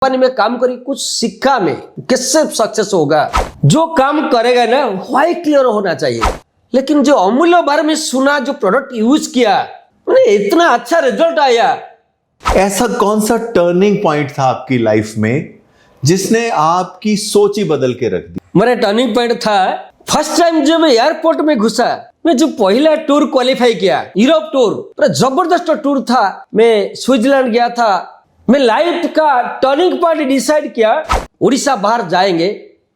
Company में काम करी, कुछ सीखा में किससे सक्सेस होगा। जो काम करेगा ना वही क्लियर होना चाहिए। लेकिन जो अमूल्य बारे में सुना, जो प्रोडक्ट यूज किया, मैंने इतना अच्छा रिजल्ट आया। ऐसा कौन सा टर्निंग पॉइंट था आपकी लाइफ में जिसने आपकी सोच ही बदल के रख दी? मेरा टर्निंग पॉइंट था फर्स्ट टाइम जब मैं एयरपोर्ट में घुसा, मैं जो पहला टूर क्वालिफाई किया, यूरोप टूर, पूरा जबरदस्त टूर था। मैं स्विट्जरलैंड गया था। मैं लाइफ का टर्निंग पॉइंट डिसाइड किया, उड़ीसा बाहर जाएंगे,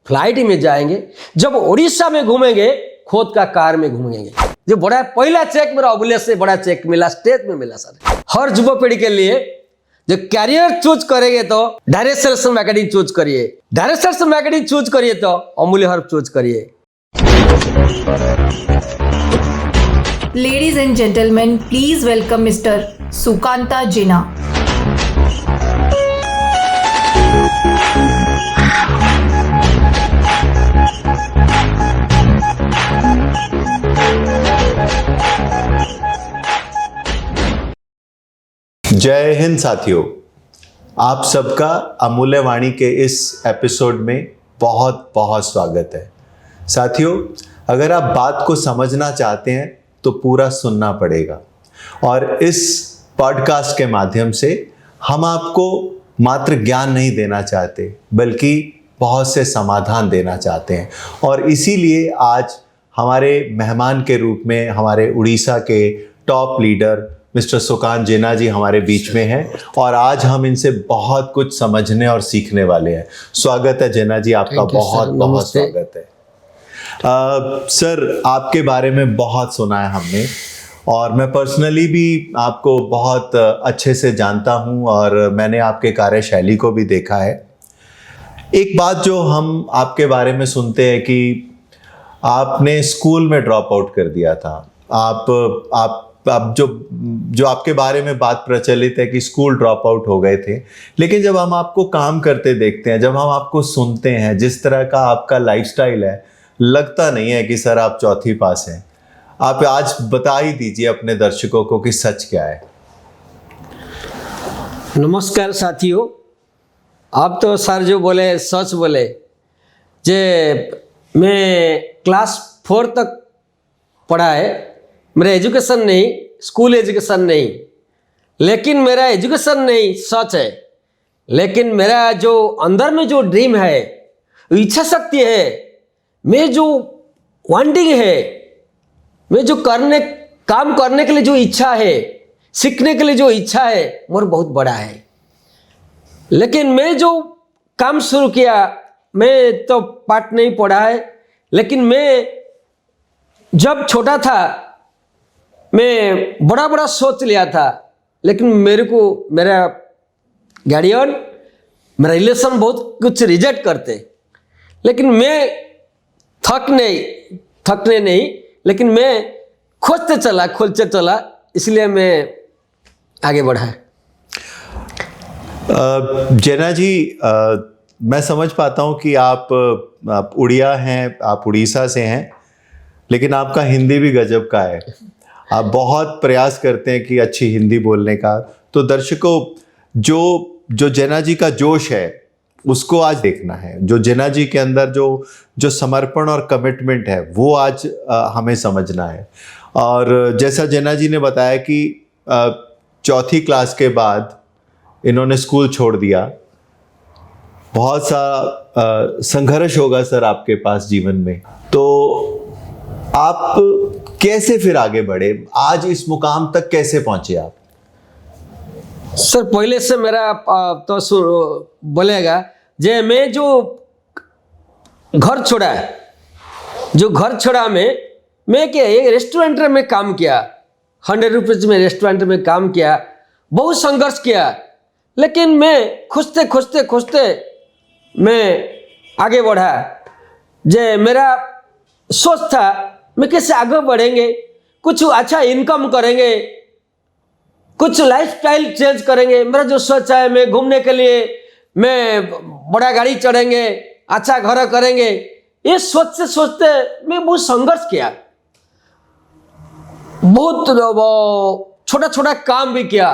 फ्लाइट में जाएंगे। जब उड़ीसा में घूमेंगे, खुद का कार में घूमेंगे। जो बड़ा पहला चेक मेरा अबुले से बड़ा चेक मिला, स्टेट में मिला सर। हर युवा पीढ़ी के लिए जो कैरियर चूज करेंगे तो डायरेक्ट सेल्स मार्केटिंग चूज करिए, डायरेक्ट सेल्स मार्केटिंग चूज करिए तो अमूल्य हर्ब चूज करिए। Ladies and gentlemen, please welcome Mr. Sukanta Jina. जय हिंद साथियों, आप सबका अमूल्य वाणी के इस एपिसोड में बहुत बहुत स्वागत है। साथियों, अगर आप बात को समझना चाहते हैं तो पूरा सुनना पड़ेगा। और इस पॉडकास्ट के माध्यम से हम आपको मात्र ज्ञान नहीं देना चाहते, बल्कि बहुत से समाधान देना चाहते हैं। और इसीलिए आज हमारे मेहमान के रूप में हमारे उड़ीसा के टॉप लीडर मिस्टर सुकांत जिना जी हमारे बीच में हैं और आज हम इनसे बहुत कुछ समझने और सीखने वाले हैं। स्वागत है जिना जी, आपका बहुत बहुत स्वागत है। सर, आपके बारे में बहुत सुना है हमने और मैं पर्सनली भी आपको बहुत अच्छे से जानता हूं और मैंने आपके कार्यशैली को भी देखा है। एक बात जो हम आपके बारे में सुनते हैं कि आपने स्कूल में ड्रॉप आउट कर दिया था। आप जो आपके बारे में बात प्रचलित है कि स्कूल ड्रॉप आउट हो गए थे। लेकिन जब हम आपको काम करते देखते हैं, जब हम आपको सुनते हैं, जिस तरह का आपका लाइफस्टाइल है, लगता नहीं है कि सर आप चौथी पास हैं। आप आज बता ही दीजिए अपने दर्शकों को कि सच क्या है। नमस्कार साथियों, आप तो सर जो बोले सच बोले। जे मैं क्लास 4 तक पढ़ा है, मेरा एजुकेशन नहीं, स्कूल एजुकेशन नहीं, लेकिन मेरा एजुकेशन नहीं सच है। लेकिन मेरा जो अंदर में जो ड्रीम है, इच्छा शक्ति है, मैं जो वांटिंग है, मैं जो काम करने के लिए जो इच्छा है, सीखने के लिए जो इच्छा है, मोर बहुत बड़ा है। लेकिन मैं जो काम शुरू किया, मैं तो पाठ नहीं पढ़ा है, लेकिन मैं जब छोटा था मैं बड़ा बड़ा सोच लिया था। लेकिन मेरा गार्डियन, मेरा रिलेशन बहुत कुछ रिजेक्ट करते। लेकिन मैं थकने नहीं, लेकिन मैं खोजते चला, इसलिए मैं आगे बढ़ा। जेना जी, मैं समझ पाता हूँ कि आप उड़िया हैं, आप उड़ीसा से हैं, लेकिन आपका हिंदी भी गजब का है। आप बहुत प्रयास करते हैं कि अच्छी हिंदी बोलने का। तो दर्शकों, जो जेना जी का जोश है उसको आज देखना है। जो जेना जी के अंदर जो समर्पण और कमिटमेंट है, वो आज हमें समझना है। और जैसा जेना जी ने बताया कि चौथी क्लास के बाद इन्होंने स्कूल छोड़ दिया। बहुत सा संघर्ष होगा सर आपके पास जीवन में। तो आप कैसे फिर आगे बढ़े? आज इस मुकाम तक कैसे पहुंचे आप? सर, पहले से मेरा तो बोलेगा जे मैं जो घर छोड़ा मैं क्या एक रेस्टोरेंट में काम किया, 100 रुपीज में रेस्टोरेंट में काम किया, बहुत संघर्ष किया। लेकिन मैं खोजते मैं आगे बढ़ा। जे मेरा सोच था मैं कैसे आगे बढ़ेंगे, कुछ अच्छा इनकम करेंगे, कुछ लाइफस्टाइल चेंज करेंगे। मेरा जो सोच है, मैं घूमने के लिए मैं बड़ा गाड़ी चढ़ेंगे, अच्छा घर करेंगे। ये सोचते मैं बहुत संघर्ष किया, बहुत छोटा काम भी किया।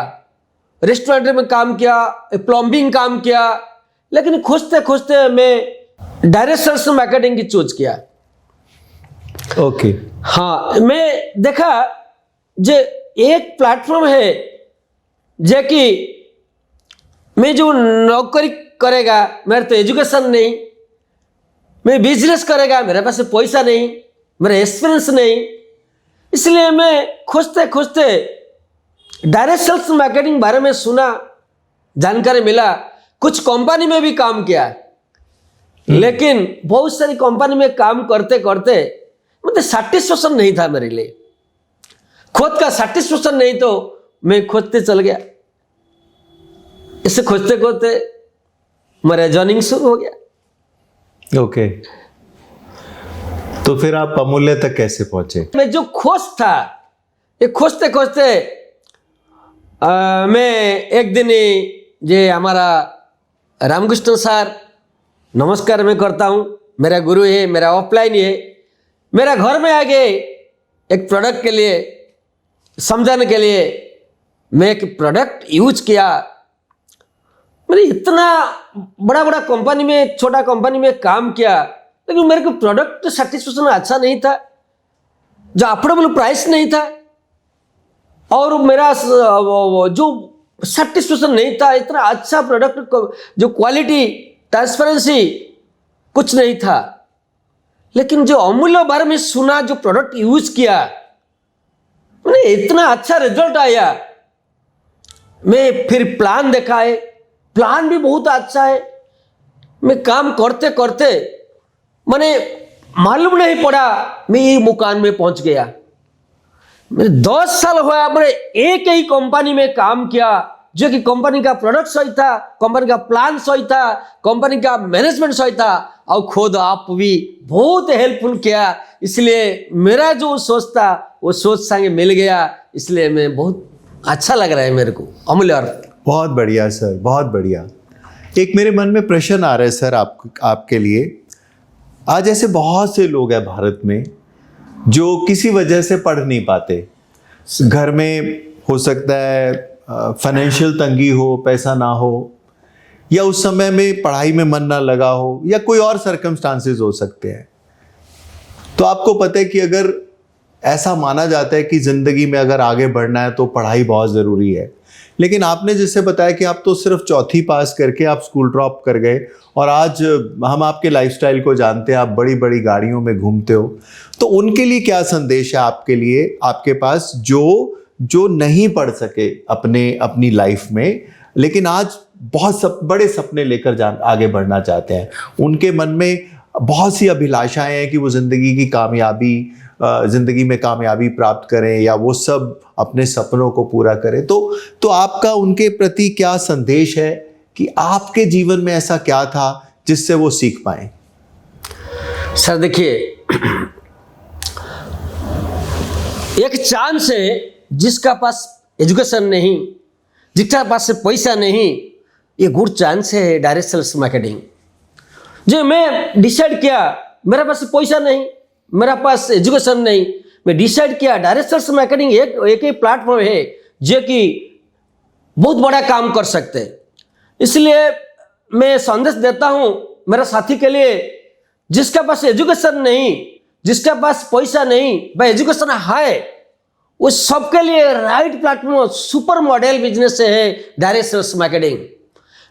रेस्टोरेंट में काम किया, प्लम्बिंग काम किया, लेकिन खोजते खोजते मैं डायरेक्ट सेल्स मार्केटिंग की चूज किया। ओके। हाँ, मैं देखा जे एक प्लेटफॉर्म है जे कि मैं जो नौकरी करेगा, मेरे तो एजुकेशन नहीं, मैं बिजनेस करेगा, मेरे पास पैसा नहीं, मेरा एक्सपीरियंस नहीं, इसलिए मैं खोजते खोजते डायरेक्ट सेल्स मार्केटिंग बारे में सुना, जानकारी मिला, कुछ कंपनी में भी काम किया, लेकिन बहुत सारी कंपनी में काम करते करते मतलब सैटिस्फैक्शन नहीं था मेरे लिए, खुद का सैटिस्फैक्शन नहीं, तो मैं खोजते चल गया। इसे खोजते खोजते मेरा जर्निंग शुरू हो गया। ओके। तो फिर आप अमूल्य तक कैसे पहुंचे? मैं जो खोज था, ये खोजते खोजते मैं एक दिन ये हमारा रामकृष्ण सर, नमस्कार मैं करता हूँ, मेरा गुरु है, मेरा ऑफलाइन है, मेरा घर में आ गए एक प्रोडक्ट के लिए समझाने के लिए। मैं एक प्रोडक्ट यूज किया, मैंने इतना बड़ा बड़ा कंपनी में, छोटा कंपनी में काम किया, लेकिन मेरे को प्रोडक्ट सेटिस्फेक्शन अच्छा नहीं था, जो अफोर्डेबल प्राइस नहीं था, और मेरा जो सेटिस्फेक्शन नहीं था, इतना अच्छा प्रोडक्ट, जो क्वालिटी, ट्रांसपेरेंसी कुछ नहीं था। लेकिन जो अमूल्य बारे में सुना, जो प्रोडक्ट यूज किया, मैंने इतना अच्छा रिजल्ट आया। मैं फिर प्लान देखा है, प्लान भी बहुत अच्छा है। मैं काम करते करते मैंने मालूम नहीं पड़ा मैं ये मुकाम में पहुंच गया। मेरे 10 साल हुआ, मैंने एक ही कंपनी में काम किया, जो कि कंपनी का प्रोडक्ट सही था, कंपनी का प्लान सही था, कंपनी का मैनेजमेंट सही था, और खुद आप भी बहुत हेल्पफुल किया। इसलिए मेरा जो सोच था वो सोच संगे मिल गया, इसलिए मैं बहुत अच्छा लग रहा है मेरे को। अमूल्य, बहुत बढ़िया सर, बहुत बढ़िया। एक मेरे मन में प्रश्न आ रहा है सर आपके लिए। आज ऐसे बहुत से लोग हैं भारत में जो किसी वजह से पढ़ नहीं पाते। घर में हो सकता है फाइनेंशियल तंगी हो, पैसा ना हो, या उस समय में पढ़ाई में मन ना लगा हो, या कोई और सर्कमस्टांसेस हो सकते हैं। तो आपको पता है कि अगर ऐसा माना जाता है कि ज़िंदगी में अगर आगे बढ़ना है तो पढ़ाई बहुत ज़रूरी है, लेकिन आपने जैसे बताया कि आप तो सिर्फ चौथी पास करके आप स्कूल ड्रॉप कर गए, और आज हम आपके लाइफस्टाइल को जानते हैं, आप बड़ी बड़ी गाड़ियों में घूमते हो। तो उनके लिए क्या संदेश है आपके लिए, आपके पास, जो नहीं पढ़ सके अपनी लाइफ में, लेकिन आज बहुत बड़े सपने लेकर आगे बढ़ना चाहते हैं? उनके मन में बहुत सी अभिलाषाएं हैं कि वो ज़िंदगी में कामयाबी प्राप्त करें, या वो सब अपने सपनों को पूरा करें। तो आपका उनके प्रति क्या संदेश है कि आपके जीवन में ऐसा क्या था जिससे वो सीख पाए? सर देखिए, एक चांस है, जिसका पास एजुकेशन नहीं, जिसका पास पैसा नहीं, ये गुड चांस है डायरेक्ट सेल्स मार्केटिंग। जो मैं डिसाइड किया, मेरे पास पैसा नहीं, मेरा पास एजुकेशन नहीं, मैं डिसाइड किया डायरेक्ट सेल्स मार्केटिंग एक ही प्लेटफॉर्म है जो कि बहुत बड़ा काम कर सकते हैं। इसलिए मैं संदेश देता हूं मेरे साथी के लिए, जिसका पास एजुकेशन नहीं, जिसका पास पैसा नहीं, भाई एजुकेशन है, वो सबके लिए right platform, super model business है डायरेक्ट सेल्स मार्केटिंग।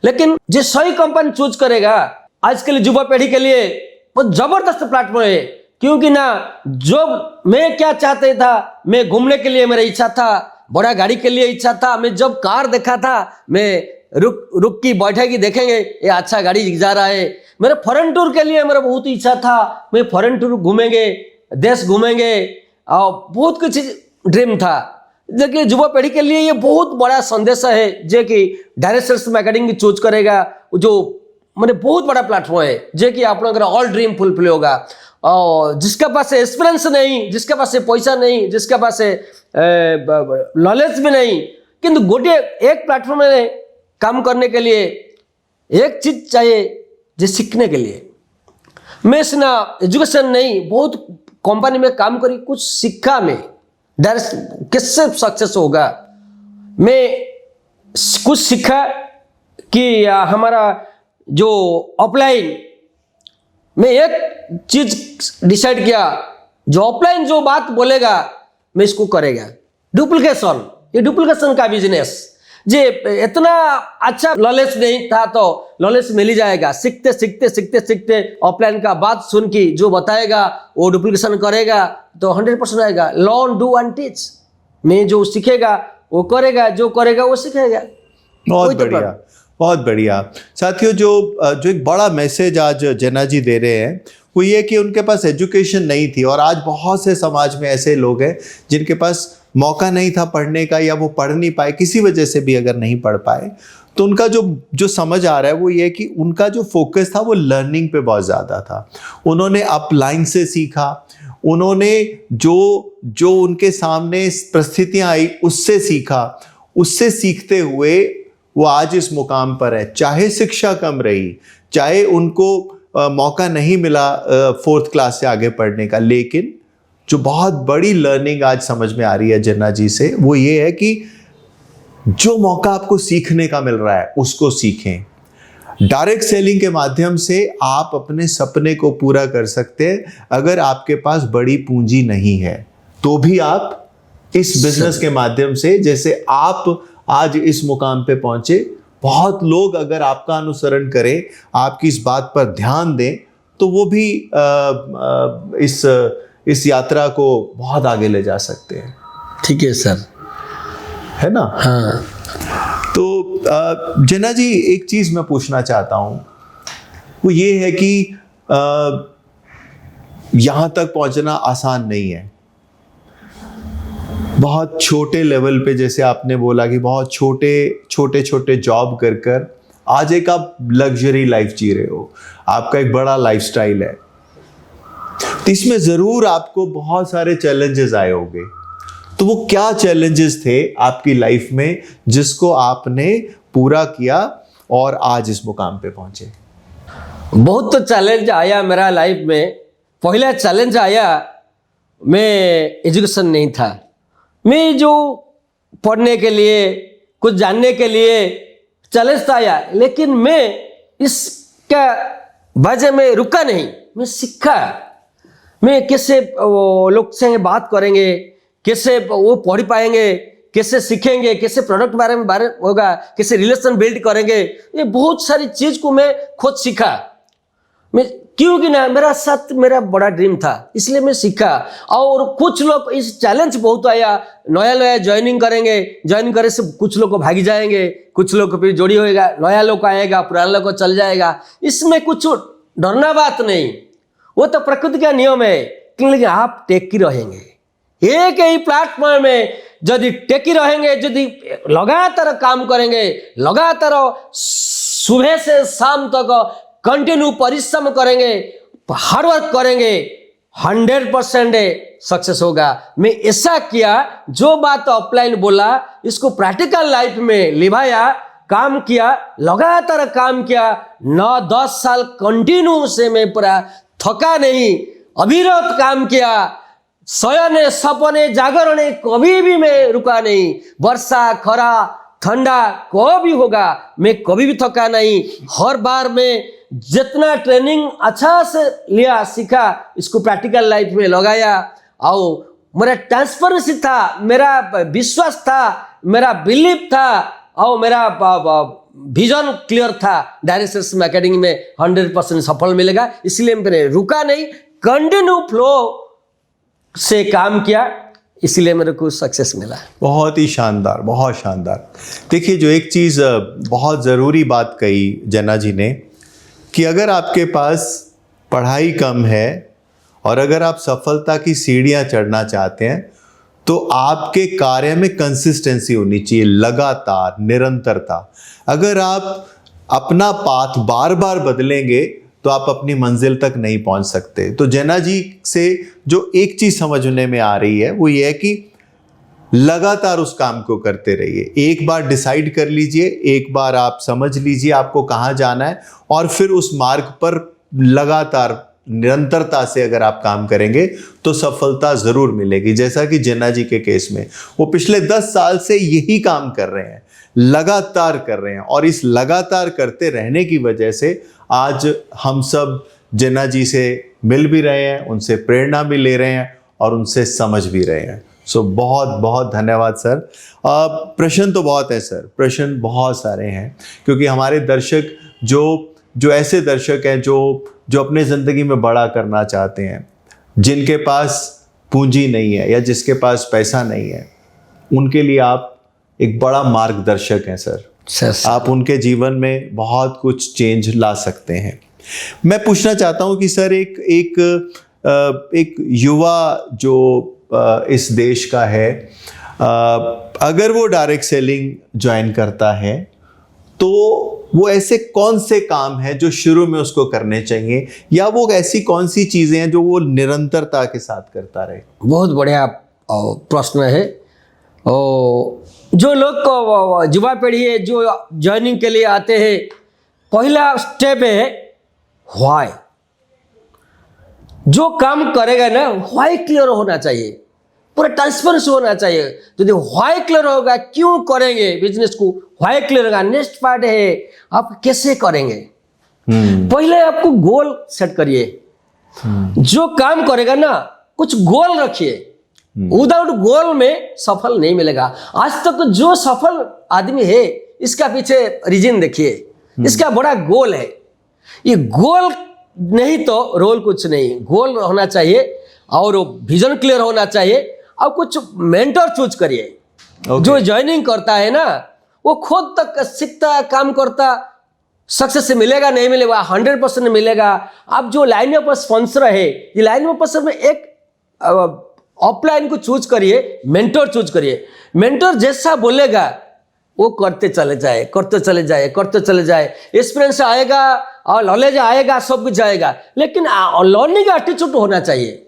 लेकिन जो सही कंपनी चूज करेगा, आज के लिए युवा पीढ़ी के लिए बहुत जबरदस्त प्लेटफॉर्म है। क्योंकि ना, जो मैं क्या चाहते था, मैं घूमने के लिए मेरा इच्छा था, बड़ा गाड़ी के लिए इच्छा था, मैं जब कार देखा था, मैं रुक की बैठेगी, देखेंगे ये अच्छा गाड़ी जा रहा है। मेरे फॉरेन टूर के लिए मेरा बहुत इच्छा था, मैं फॉरेन टूर घूमेंगे, देश घूमेंगे, और बहुत कुछ ड्रीम था। देखिए, युवा पीढ़ी के लिए ये बहुत बड़ा संदेश है, जो कि डायरेक्ट सेल्स मार्केटिंग की चूज करेगा, जो मैंने बहुत बड़ा प्लेटफॉर्म है, जो कि आप लोगों का ऑल ड्रीम फुलफिल होगा। और जिसका पास एक्सपीरियंस नहीं, जिसका पास पैसा नहीं, जिसका पास नॉलेज भी नहीं, किंतु गोटे एक प्लेटफॉर्म में काम करने के लिए एक चीज चाहिए, जो सीखने के लिए। मैं सिना एजुकेशन नहीं, बहुत कंपनी में काम करी, कुछ सीखा, मैं डायरेक्ट किससे सक्सेस होगा, मैं कुछ सीखा कि हमारा जो ऑफलाइन मैं एक चीज डिसाइड किया, जो ऑफलाइन जो बात बोलेगा मैं इसको करेगा। डुप्लीकेशन, ये डुप्लीकेशन का बिजनेस, जे इतना अच्छा नॉलेज नहीं था तो नॉलेज मिल ही जाएगा। सीखते सीखते सीखते सीखते ऑफलाइन का बात सुन के जो बताएगा वो डुप्लीकेशन करेगा तो 100% आएगा। लर्न डू एंड टीच, मैं जो सीखेगा वो करेगा, जो करेगा वो सीखेगा। बहुत बढ़िया, बहुत बढ़िया। साथियों, जो एक बड़ा मैसेज आज जेना जी दे रहे हैं वो ये कि उनके पास एजुकेशन नहीं थी, और आज बहुत से समाज में ऐसे लोग हैं जिनके पास मौका नहीं था पढ़ने का, या वो पढ़ नहीं पाए, किसी वजह से भी अगर नहीं पढ़ पाए, तो उनका जो समझ आ रहा है वो ये कि उनका जो फोकस था वो लर्निंग पे बहुत ज़्यादा था। उन्होंने अपलाइन से सीखा, उन्होंने जो उनके सामने परिस्थितियाँ आई उससे सीखा, उससे सीखते हुए वो आज इस मुकाम पर है। चाहे शिक्षा कम रही, चाहे उनको मौका नहीं मिला 4th क्लास से आगे पढ़ने का, लेकिन जो बहुत बड़ी लर्निंग आज समझ में आ रही है जेना जी से वो ये है कि जो मौका आपको सीखने का मिल रहा है उसको सीखें। डायरेक्ट सेलिंग के माध्यम से आप अपने सपने को पूरा कर सकते हैं। अगर आपके पास बड़ी पूंजी नहीं है तो भी आप इस बिजनेस के माध्यम से, जैसे आप आज इस मुकाम पे पहुंचे, बहुत लोग अगर आपका अनुसरण करें, आपकी इस बात पर ध्यान दें, तो वो भी इस यात्रा को बहुत आगे ले जा सकते हैं। ठीक है सर, है ना? हाँ। तो जेना जी, एक चीज मैं पूछना चाहता हूं, वो ये है कि यहां तक पहुंचना आसान नहीं है। बहुत छोटे लेवल पे, जैसे आपने बोला कि बहुत छोटे जॉब कर आज एक आप लग्जरी लाइफ जी रहे हो, आपका एक बड़ा लाइफस्टाइल है, तो इसमें जरूर आपको बहुत सारे चैलेंजेस आए होंगे। तो वो क्या चैलेंजेस थे आपकी लाइफ में जिसको आपने पूरा किया और आज इस मुकाम पे पहुंचे? बहुत तो चैलेंज आया मेरा लाइफ में। पहला चैलेंज आया, मैं एजुकेशन नहीं था, मैं जो पढ़ने के लिए, कुछ जानने के लिए चैलेंज आया, लेकिन मैं इसका वजह में रुका नहीं, मैं सीखा। मैं कैसे लोग से बात करेंगे, कैसे वो पढ़ पाएंगे, कैसे सीखेंगे, कैसे प्रोडक्ट बारे में होगा, कैसे रिलेशन बिल्ड करेंगे, ये बहुत सारी चीज को मैं खुद सीखा। मैं क्योंकि ना मेरा बड़ा ड्रीम था, इसलिए मैं सीखा। और कुछ लोग, इस चैलेंज बहुत आया, नया ज्वाइनिंग करेंगे, ज्वाइन करे से कुछ लोग को भागी जाएंगे, कुछ लोग को फिर जोड़ी होएगा, नया लोग आएगा, पुराना लोग को चल जाएगा। इसमें कुछ डरना बात नहीं, वो तो प्रकृति का नियम है। लेकिन आप टेकी रहेंगे एक ही प्लेटफॉर्म में, यदि टेकी रहेंगे, यदि लगातार काम करेंगे, लगातार सुबह से शाम तक कंटिन्यू परिश्रम करेंगे, हार्डवर्क करेंगे, 100% सक्सेस होगा। मैं ऐसा किया, जो बात ऑफलाइन बोला इसको प्रैक्टिकल लाइफ में लिभाया, काम किया, लगातार काम किया। 9-10 साल कंटिन्यू से मैं पूरा थका नहीं, अविरत काम किया। शयने सपने जागरणे कभी भी मैं रुका नहीं। वर्षा खरा ठंडा कभी होगा, मैं कभी भी थका नहीं। हर बार मैं जितना ट्रेनिंग अच्छा से लिया, सीखा, इसको प्रैक्टिकल लाइफ में लगाया। और मेरा ट्रांसपेरेंसी था, मेरा विश्वास था, मेरा बिलीफ था, और मेरा विजन क्लियर था। डायरेक्टर्स मार्केटिंग में 100% सफल मिलेगा, इसलिए मैंने रुका नहीं, कंटिन्यू फ्लो से काम किया, इसलिए मेरे को सक्सेस मिला। बहुत ही शानदार, बहुत शानदार। देखिए, जो एक चीज़ बहुत ज़रूरी बात कही जेना जी ने, कि अगर आपके पास पढ़ाई कम है और अगर आप सफलता की सीढ़ियाँ चढ़ना चाहते हैं, तो आपके कार्य में कंसिस्टेंसी होनी चाहिए, लगातार, निरंतरता। अगर आप अपना पाथ बार बार बदलेंगे तो आप अपनी मंजिल तक नहीं पहुंच सकते। तो जेना जी से जो एक चीज समझने में आ रही है वो ये है कि लगातार उस काम को करते रहिए। एक बार डिसाइड कर लीजिए, एक बार आप समझ लीजिए आपको कहाँ जाना है, और फिर उस मार्ग पर लगातार निरंतरता से अगर आप काम करेंगे तो सफलता जरूर मिलेगी। जैसा कि जेना जी के केस में वो पिछले 10 साल से यही काम कर रहे हैं, लगातार कर रहे हैं, और इस लगातार करते रहने की वजह से आज हम सब जिन्ना जी से मिल भी रहे हैं, उनसे प्रेरणा भी ले रहे हैं और उनसे समझ भी रहे हैं। सो बहुत बहुत धन्यवाद सर। प्रश्न तो बहुत है सर, प्रश्न बहुत सारे हैं, क्योंकि हमारे दर्शक जो ऐसे दर्शक हैं जो अपने ज़िंदगी में बड़ा करना चाहते हैं, जिनके पास पूंजी नहीं है या जिसके पास पैसा नहीं है, उनके लिए आप एक बड़ा मार्गदर्शक हैं सर। आप उनके जीवन में बहुत कुछ चेंज ला सकते हैं। मैं पूछना चाहता हूं कि सर एक युवा जो इस देश का है, अगर वो डायरेक्ट सेलिंग ज्वाइन करता है तो वो ऐसे कौन से काम हैं जो शुरू में उसको करने चाहिए, या वो ऐसी कौन सी चीज़ें हैं जो वो निरंतरता के साथ करता रहे? बहुत बढ़िया प्रश्न है। जो लोग युवा पीढ़ी है जो ज्वाइनिंग के लिए आते हैं, पहला स्टेप है व्हाई। जो काम करेगा ना, व्हाई क्लियर होना चाहिए, पूरा ट्रांसपेरेंसी होना चाहिए। यदि व्हाई क्लियर होगा, क्यों करेंगे बिजनेस को, व्हाई क्लियर होगा, नेक्स्ट पार्ट है आप कैसे करेंगे। पहले आपको गोल सेट करिए। जो काम करेगा ना, कुछ गोल रखिए। विदाउट गोल में सफल नहीं मिलेगा। आज तक जो सफल आदमी है, इसका पीछे रीजन देखिए, इसका बड़ा गोल है। ये गोल नहीं तो रोल कुछ नहीं। गोल होना चाहिए और विजन क्लियर होना चाहिए, और कुछ मेंटर चूज करिए। जो ज्वाइनिंग करता है ना, वो खुद तक सीखता, काम करता, सक्सेस मिलेगा नहीं मिलेगा, 100% मिलेगा। आप जो लाइन ऑफ स्पॉन्सर है, ये लाइन ऑफ स्पॉन्सर में एक ऑफलाइन को चूज करिए, मेंटर चूज करिए। मेंटर जैसा बोलेगा वो करते चले जाए, करते चले जाए, करते चले जाए। एक्सपीरियंस आएगा और नॉलेज आएगा, सब कुछ आएगा, लेकिन लर्निंग एटीट्यूड होना चाहिए।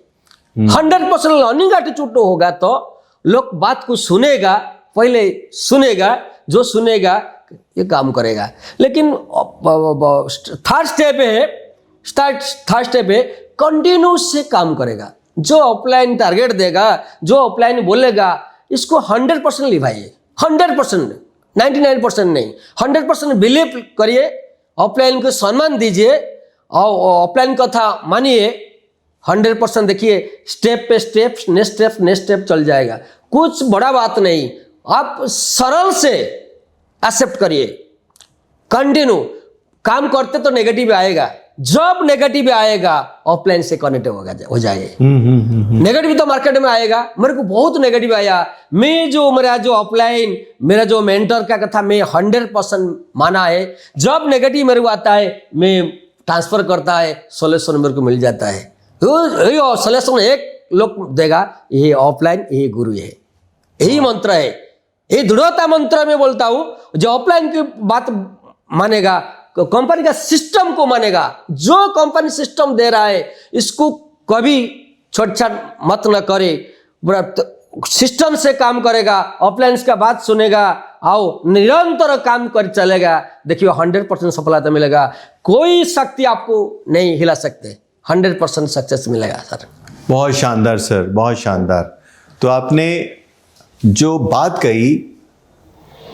100% लर्निंग एटीट्यूड होगा तो लोग बात को सुनेगा, पहले सुनेगा, जो सुनेगा ये काम करेगा। लेकिन थर्ड स्टेप है कंटिन्यूस से काम करेगा। जो ऑफलाइन टारगेट देगा, जो ऑफलाइन बोलेगा, इसको 100% निभाइए। 100%, 99% नहीं, 100% बिलीव करिए। ऑफलाइन को सम्मान दीजिए और ऑफलाइन कथा मानिए। 100% देखिए, स्टेप पे स्टेप, नेक्स्ट स्टेप चल जाएगा। कुछ बड़ा बात नहीं, आप सरल से एक्सेप्ट करिए। कंटिन्यू काम करते तो नेगेटिव आएगा, जब नेगेटिव आएगा ऑफलाइन से कनेक्ट हो जाए। नेगेटिव तो मार्केट में आएगा। मेरे को बहुत नेगेटिव आया। मेरा जो ऑफलाइन, मेरा जो मेंटर का कथा मैं 100% माना है। जब नेगेटिव मेरे को आता है, मैं ट्रांसफर करता है, सोल्यूशन मेरे को मिल जाता है। सोल्यूशन एक लोग देगा, ये ऑफलाइन, ये गुरु है, यही मंत्र है, ये दृढ़ता मंत्र में बोलता हूं। जो ऑफलाइन की बात मानेगा, कंपनी का सिस्टम को मानेगा, जो कंपनी सिस्टम दे रहा है इसको कभी छोड़-छाड़ मत न करे, सिस्टम से काम करेगा, ऑफलाइन का बात सुनेगा, आओ निरंतर काम कर चलेगा, देखिए 100% सफलता मिलेगा। कोई शक्ति आपको नहीं हिला सकते, 100% सक्सेस मिलेगा सर। बहुत शानदार सर, बहुत शानदार। तो आपने जो बात कही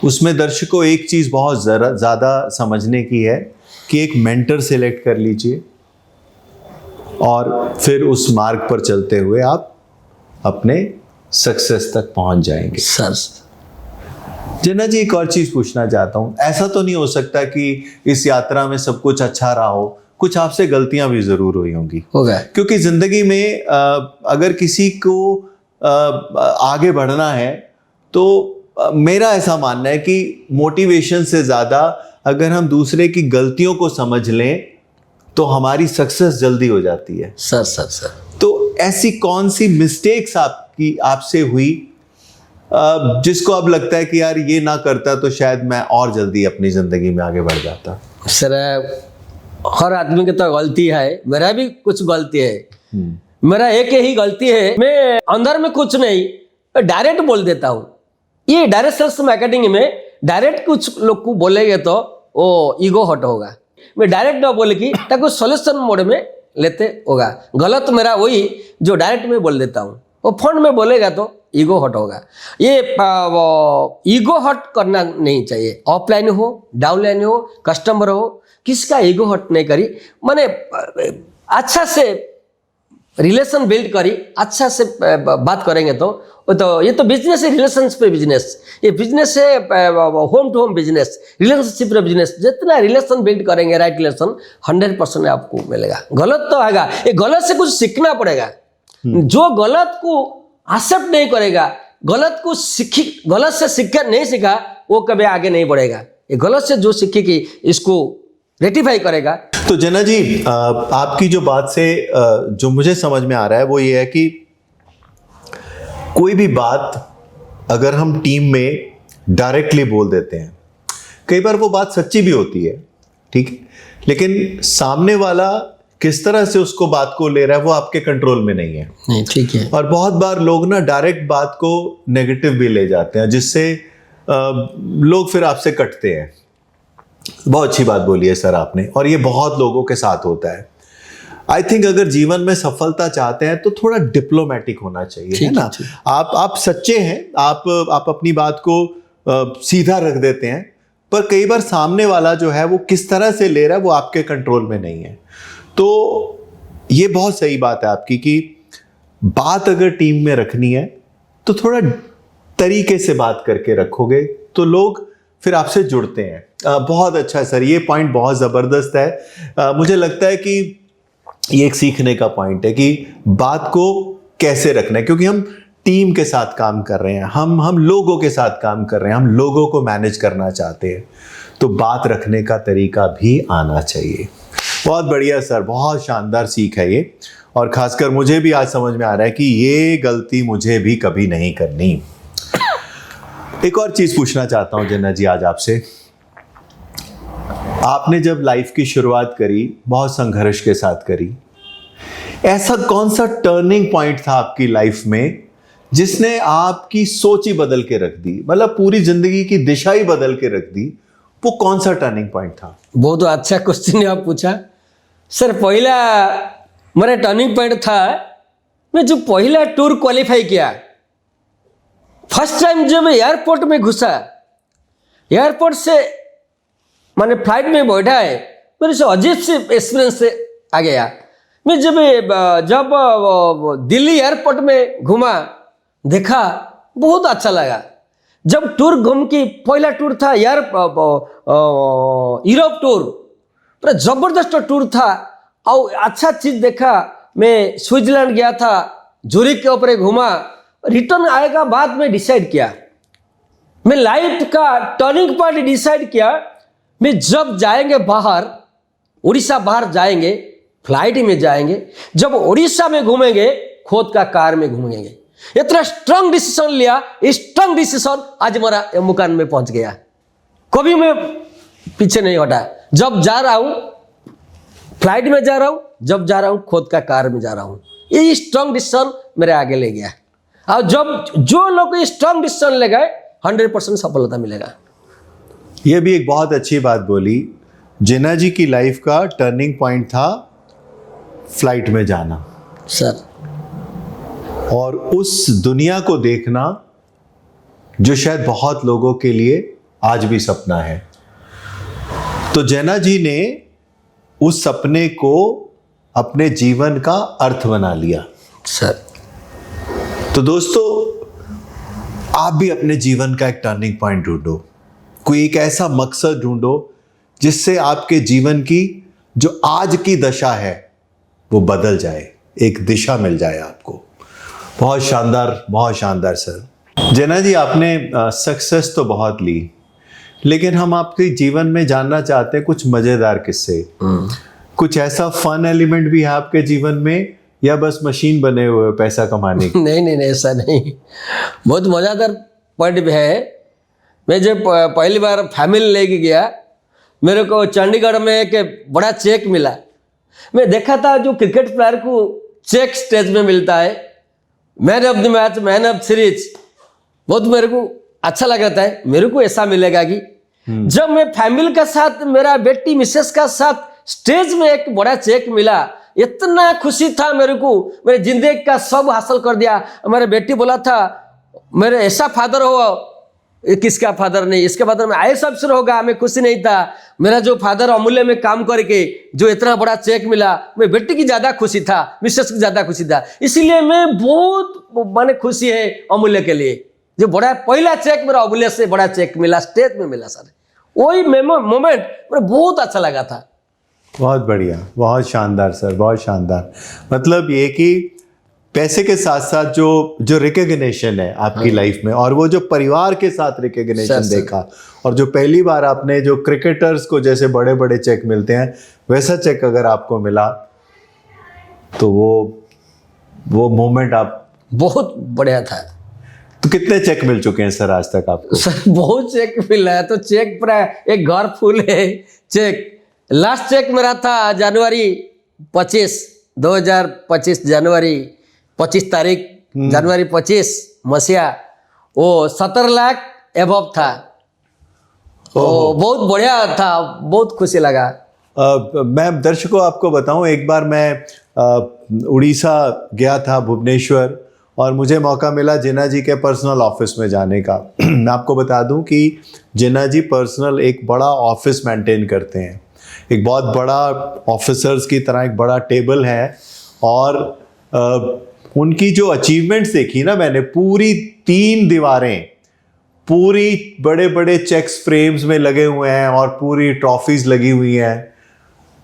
उसमें दर्शकों एक चीज़ बहुत ज़्यादा समझने की है कि एक मेंटर सेलेक्ट कर लीजिए और फिर उस मार्ग पर चलते हुए आप अपने सक्सेस तक पहुंच जाएंगे। सर जिन्ना जी, एक और चीज़ पूछना चाहता हूं। ऐसा तो नहीं हो सकता कि इस यात्रा में सब कुछ अच्छा रहा हो, कुछ आपसे गलतियां भी ज़रूर हुई होंगी? होगा, क्योंकि ज़िंदगी में अगर किसी को आगे बढ़ना है तो मेरा ऐसा मानना है कि मोटिवेशन से ज़्यादा अगर हम दूसरे की गलतियों को समझ लें तो हमारी सक्सेस जल्दी हो जाती है। सर तो ऐसी कौन सी मिस्टेक्स आपसे हुई जिसको अब लगता है कि यार ये ना करता तो शायद मैं और जल्दी अपनी ज़िंदगी में आगे बढ़ जाता? सर, हर आदमी की तो गलती है, मेरा भी कुछ गलती है। मेरा एक ही गलती है, मैं अंदर में कुछ नहीं, डायरेक्ट बोल देता हूँ। ये डायरेक्ट सेल्स मार्केटिंग में डायरेक्ट कुछ लोग को बोलेंगे तो वो ईगो हट होगा। मैं डायरेक्ट ना बोले कि ताकि सोल्यूशन मोड में लेते होगा। गलत मेरा वही जो डायरेक्ट में बोल देता हूँ। वो फोन में बोलेगा तो ईगो हट होगा। ये ईगो हट करना नहीं चाहिए। ऑफलाइन हो, डाउनलाइन हो, कस्टमर हो, किसका ईगो हट नहीं करी, माने अच्छा से रिलेशन बिल्ड करी, अच्छा से बात करेंगे तो ये तो बिजनेस है, रिलेशंस पे बिजनेस, ये बिजनेस है, home to home business, relationship पे बिजनेस। जितना रिलेशन बिल्ड करेंगे, राइट रिलेशन, 100% आपको मिलेगा। गलत तो आएगा, ये गलत से कुछ सीखना पड़ेगा। जो गलत को एक्सेप्ट नहीं करेगा, गलत से सीखा नहीं सीखा, वो कभी आगे नहीं बढ़ेगा। ये गलत से जो सीखे कि इसको रेटिफाई करेगा। तो जना जी, आपकी जो बात से जो मुझे समझ में आ रहा है वो ये है कि कोई भी बात अगर हम टीम में डायरेक्टली बोल देते हैं, कई बार वो बात सच्ची भी होती है, ठीक है, लेकिन सामने वाला किस तरह से उसको बात को ले रहा है वो आपके कंट्रोल में नहीं है। नहीं, ठीक है। और बहुत बार लोग ना डायरेक्ट बात को नेगेटिव भी ले जाते हैं, जिससे लोग फिर आपसे कटते हैं। बहुत अच्छी बात बोली है सर आपने, और ये बहुत लोगों के साथ होता है। आई थिंक अगर जीवन में सफलता चाहते हैं तो थोड़ा डिप्लोमेटिक होना चाहिए, है ना। आप सच्चे हैं, आप अपनी बात को सीधा रख देते हैं, पर कई बार सामने वाला जो है वो किस तरह से ले रहा है वो आपके कंट्रोल में नहीं है। तो ये बहुत सही बात है आपकी कि बात अगर टीम में रखनी है तो थोड़ा तरीके से बात करके रखोगे तो लोग फिर आपसे जुड़ते हैं। बहुत अच्छा है सर, ये पॉइंट बहुत ज़बरदस्त है। मुझे लगता है कि ये एक सीखने का पॉइंट है कि बात को कैसे रखना है, क्योंकि हम टीम के साथ काम कर रहे हैं, हम लोगों के साथ काम कर रहे हैं, हम लोगों को मैनेज करना चाहते हैं, तो बात रखने का तरीका भी आना चाहिए। बहुत बढ़िया सर, बहुत शानदार सीख है ये, और खासकर मुझे भी आज समझ में आ रहा है कि ये गलती मुझे भी कभी नहीं करनी। एक और चीज पूछना चाहता हूं जना जी आज आपसे। आपने जब लाइफ की शुरुआत करी, बहुत संघर्ष के साथ करी, ऐसा कौन सा टर्निंग पॉइंट था आपकी लाइफ में जिसने आपकी सोच ही बदल के रख दी, मतलब पूरी जिंदगी की दिशा ही बदल के रख दी? वो कौन सा टर्निंग पॉइंट था? बहुत अच्छा क्वेश्चन आप पूछा सर। पहला मेरा टर्निंग पॉइंट था, मैं जो पहला टूर क्वालिफाई किया, फर्स्ट टाइम जब एयरपोर्ट में घुसा, एयरपोर्ट से मैंने फ्लाइट में बैठा है, मेरे से अजीब से एक्सपीरियंस से आ गया। मैं जब दिल्ली एयरपोर्ट में घूमा, देखा, बहुत अच्छा लगा। जब टूर घूम की, पहला टूर था यूरोप टूर, पूरा जबरदस्त टूर था, और अच्छा चीज देखा। मैं स्विट्जरलैंड गया था, जूरिक के ऊपर घूमा, रिटर्न आएगा बाद में डिसाइड किया, मैं लाइफ का टर्निंग पॉइंट डिसाइड किया। मैं जब जाएंगे बाहर, उड़ीसा बाहर जाएंगे, फ्लाइट में जाएंगे, जब उड़ीसा में घूमेंगे, खुद का कार में घूमेंगे। इतना स्ट्रांग डिसीजन लिया, स्ट्रांग डिसीजन आज मेरा मुकाम में पहुंच गया। कभी मैं पीछे नहीं हटा। जब जा रहा हूं फ्लाइट में जा रहा हूं, जब जा रहा हूं खुद का कार में जा रहा हूं, ये स्ट्रांग डिसीजन मेरे आगे ले गया। और जब जो लोग स्ट्रांग डिसीजन ले गए, 100% सफलता मिलेगा। यह भी एक बहुत अच्छी बात बोली। जिना जी की लाइफ का टर्निंग पॉइंट था फ्लाइट में जाना सर, और उस दुनिया को देखना जो शायद बहुत लोगों के लिए आज भी सपना है। तो जैना जी ने उस सपने को अपने जीवन का अर्थ बना लिया सर। तो दोस्तों, आप भी अपने जीवन का एक टर्निंग पॉइंट ढूंढो, कोई एक ऐसा मकसद ढूंढो जिससे आपके जीवन की जो आज की दशा है वो बदल जाए, एक दिशा मिल जाए आपको। बहुत शानदार सर। जैना जी, आपने सक्सेस तो बहुत ली, लेकिन हम आपके जीवन में जानना चाहते हैं कुछ मजेदार किस्से। कुछ ऐसा फन एलिमेंट भी है आपके जीवन में, या बस मशीन बने हुए पैसा कमाने की? नहीं, ऐसा नहीं। बहुत मज़ेदार पॉइंट भी है। मैं जब पहली बार फैमिली लेके गया, मेरे को चंडीगढ़ में एक बड़ा चेक मिला। मैं देखा था जो क्रिकेट प्लेयर को चेक स्टेज में मिलता है, man of the match, man of series, बहुत मेरे को अच्छा लग रहा था। मेरे को ऐसा मिलेगा कि जब मैं फैमिली के साथ, मेरा बेटी मिसेस का साथ स्टेज में एक बड़ा चेक मिला, इतना खुशी था मेरे को, मेरे जिंदगी का सब हासिल कर दिया। मेरे बेटी बोला था, मेरे ऐसा फादर हो, किसका फादर नहीं, इसके फादर में आईएएस अफसर होगा, मैं खुशी नहीं था। मेरा जो फादर अमूल्य में काम करके जो इतना बड़ा चेक मिला, मैं बेटे की ज्यादा खुशी था, मिसेस की ज्यादा खुशी था। इसलिए मैं बहुत माने खुशी है अमूल्य के लिए। जो बड़ा पहला चेक मेरा अमूल्य से बड़ा चेक मिला, स्टेट में मिला सर, वही मोमेंट मेरा बहुत अच्छा लगा था। बहुत बढ़िया, बहुत शानदार सर, बहुत शानदार। मतलब ये कि पैसे के साथ साथ जो रिकग्निशन है आपकी लाइफ में, और वो जो परिवार के साथ रिकग्निशन देखा, और जो पहली बार आपने जो क्रिकेटर्स को जैसे बड़े बड़े चेक मिलते हैं वैसा चेक अगर आपको मिला, तो वो मोमेंट आप बहुत बढ़िया था। तो कितने चेक मिल चुके हैं सर आज तक आपको? सर बहुत चेक मिला है, तो चेक पूरा एक घर फुल है चेक। लास्ट चेक मेरा था जनवरी 25 2025 जनवरी 25 तारीख जनवरी 25 मसीहा, वो 17 लाख एबव था। वो बहुत बढ़िया था, बहुत खुशी लगा। मैं दर्शकों आपको बताऊं, एक बार मैं उड़ीसा गया था, भुवनेश्वर, और मुझे मौका मिला जिन्ना जी के पर्सनल ऑफिस में जाने का। मैं आपको बता दूं कि जिन्ना जी पर्सनल एक बड़ा ऑफिस मेंटेन करते हैं, एक बहुत बड़ा ऑफिसर्स की तरह एक बड़ा टेबल है, और उनकी जो अचीवमेंट्स देखी ना मैंने, पूरी 3 दीवारें पूरी बड़े बड़े चेक्स फ्रेम्स में लगे हुए हैं और पूरी ट्रॉफीज लगी हुई हैं।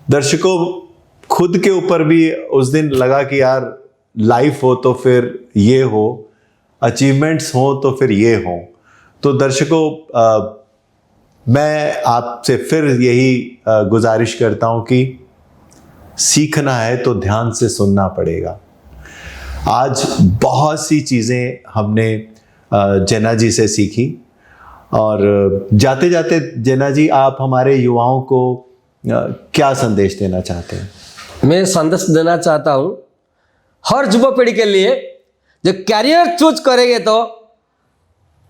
दर्शकों खुद के ऊपर भी उस दिन लगा कि यार लाइफ हो तो फिर ये हो, अचीवमेंट्स हो तो फिर ये हो। तो दर्शकों मैं आपसे फिर यही गुजारिश करता हूं कि सीखना है तो ध्यान से सुनना पड़ेगा। आज बहुत सी चीज़ें हमने जेना जी से सीखी, और जाते जाते जेना जी आप हमारे युवाओं को क्या संदेश देना चाहते हैं? मैं संदेश देना चाहता हूँ हर युवा पीढ़ी के लिए, जो कैरियर चूज करेंगे तो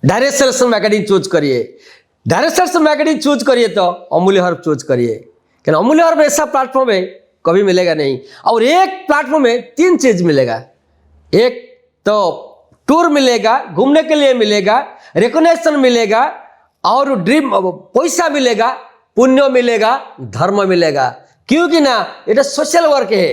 डायरेक्ट सेल्स मार्केटिंग चूज करिए, डायरेक्ट सेल्स मार्केटिंग चूज करिए तो अमूल्य हर्ब चूज करिए। क्योंकि अमूल्य हर्ब ऐसा प्लेटफॉर्म है कभी मिलेगा नहीं, और एक प्लेटफॉर्म में 3 चीज मिलेगा। एक तो टूर मिलेगा, घूमने के लिए मिलेगा, रिकॉग्निशन मिलेगा, और ड्रीम पैसा मिलेगा, पुण्य मिलेगा, धर्म मिलेगा। क्योंकि ना ये सोशल वर्क है,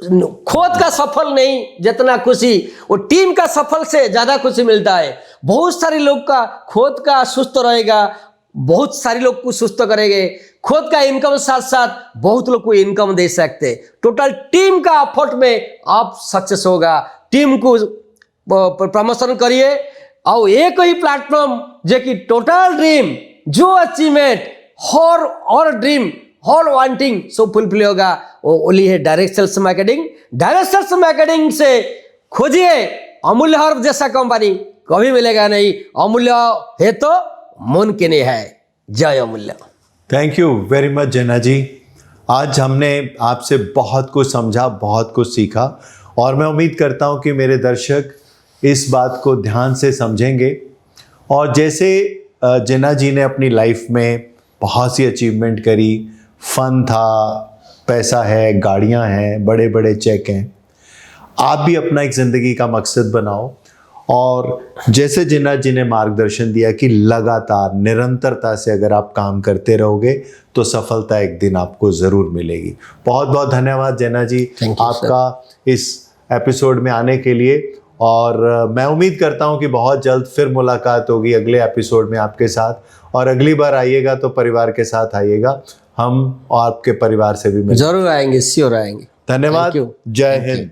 खुद का सफल नहीं जितना खुशी वो टीम का सफल से ज्यादा खुशी मिलता है। बहुत सारे लोग का खुद का सुस्त रहेगा, बहुत सारे लोग को सुस्त करेंगे, खुद का इनकम साथ साथ बहुत लोग को इनकम दे सकते। टोटल टीम का एफर्ट में आप सक्सेस होगा। टीम को प्रमोशन करिए, और एक ही प्लेटफॉर्म जो कि टोटल ड्रीम जो अचीवमेंट और ड्रीम हॉल वांटिंग सब फुलफिल होगा, वो ओनली है direct sales marketing. Direct sales marketing से खोजिए अमूल्य हर्ब जैसा कंपनी, कभी मिलेगा नहीं। अमूल्य है तो मुमकिन है। जय अमूल्य। थैंक यू वेरी मच जेना जी। आज हमने आपसे बहुत कुछ समझा, बहुत कुछ सीखा, और मैं उम्मीद करता हूं कि मेरे दर्शक इस बात को ध्यान से समझेंगे। और जैसे जेना जी ने अपनी लाइफ में बहुत सी अचीवमेंट करी, फन था, पैसा है, गाड़ियां हैं, बड़े बड़े चेक हैं, आप भी अपना एक ज़िंदगी का मकसद बनाओ। और जैसे जेना जी ने मार्गदर्शन दिया कि लगातार निरंतरता से अगर आप काम करते रहोगे तो सफलता एक दिन आपको ज़रूर मिलेगी। बहुत बहुत धन्यवाद जेना जी आपका इस एपिसोड में आने के लिए, और मैं उम्मीद करता हूं कि बहुत जल्द फिर मुलाकात होगी अगले एपिसोड में आपके साथ। और अगली बार आइएगा तो परिवार के साथ आइएगा, हम और आपके परिवार से भी मिलेंगे। जरूर आएंगे, श्योर आएंगे। धन्यवाद। जय हिंद।